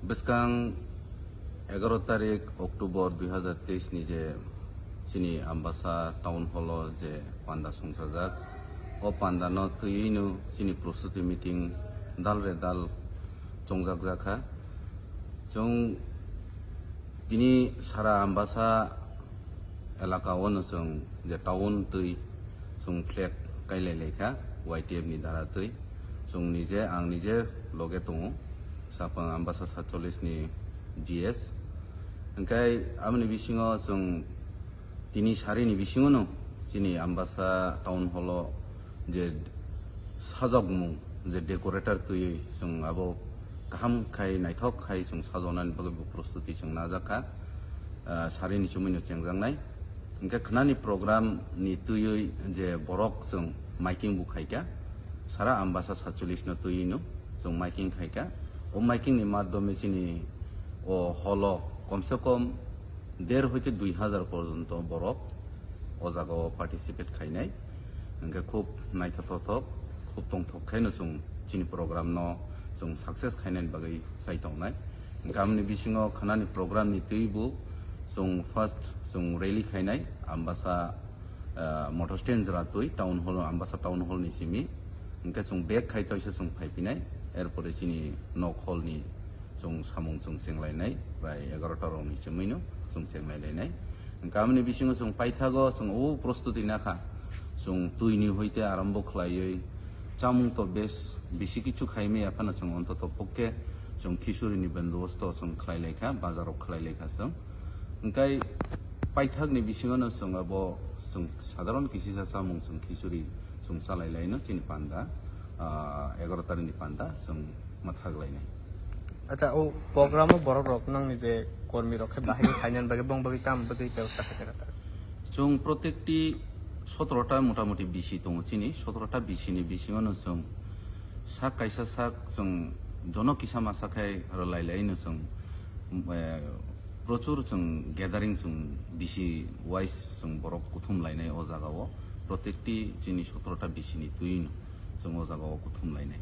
বেসকাং 11 তারিখ October 2023 ni je sini ambasa town hall je panda sungsajak o panda no tuinu sini prostuti meeting dal re dal chongjak jakha jong bini sara ambasa elaka ono jong je town tui jong flag kailai lekha YTF ni dara tui jong nije ang nije loge tongo sapang ambasa 47 ni GS engkai amni bisingo jong tini sarini bisingo no sini ambasa town hall je sajokmung je decorator tui jong abo kaham khai naithok khai jong sajonan bagui prostuti jong najaka sarini chumino chengjangnai engkai khnani program ni tuioi je borok jong miking bu khaika sara ambasa 47 no tuino jong miking khaika o miking ni মাধ্যমে sini o holo কমসে কম 1.5 হইতে 2000 পর্যন্ত বরক ও জায়গাও participate খাইনাই NK খুব নাইথাথক খুব তংথক খাইনো जों চিনি programme ন जों সাকসেস খাইনাই বাগै সাইতাवनाय গামনি বিসিङाव খানানি প্রোগ্রাম नि তৈবু जों ফার্স্ট जों রেলি খাইনাই আম্বাসা মোটর স্ট্যান্ড জরাতুই town hall Ambassa town hall नि সিমি এনকে जों বেক খাইতাইসে जों ফাইপিনাই এরপরে চিনি নক হল नि जों सामुं जों सेंलायनाय प्राय 11टा रंनि जोमैनो जों सेंलायलायनाय गामनि बिसिङाव जों पाइथागो जों ओ प्रस्तुति नाखा जों तुइनि हইতে आरम्भ खलायै चामुं तो बेस बिसि किछु खाइमे आफाना जों अन्तत पक्के जों खिसुरिनि बन्दोबस्त जों खलायलायखा बाजाराव खलायलायखा जों ओंखाय पाइथागनि बिसिङावनो जों अब जों साधारण किसिसा चामुं जों खिसुरि जों सालायलायनो चिनि पान्दा 11 तारिखनि पान्दा जों माथागलायनाय আচ্ছা ও প্রোগ্রামও বড় রক নং নিজে কর্মী রক্ষে বাহিনী ফাইনাল বাগে বং বাগে তাম বাগে ব্যবস্থা থাকে না जों प्रत्येकटी 17टा मोटामुटी बिसि दङ चिनि 17टा बिसिनि बिसिङावनो जों सा कायसा सा जों जन किसा मासाखाय रलायलायनो जों प्रचुर जों ग्यादारिं जों बिसि वाइस जों बरफ कुथुमलायनाय अ जागाव प्रत्येकटी चिनि 17टा बिसिनि तुइनो जों अ जागाव कुथुमलायनाय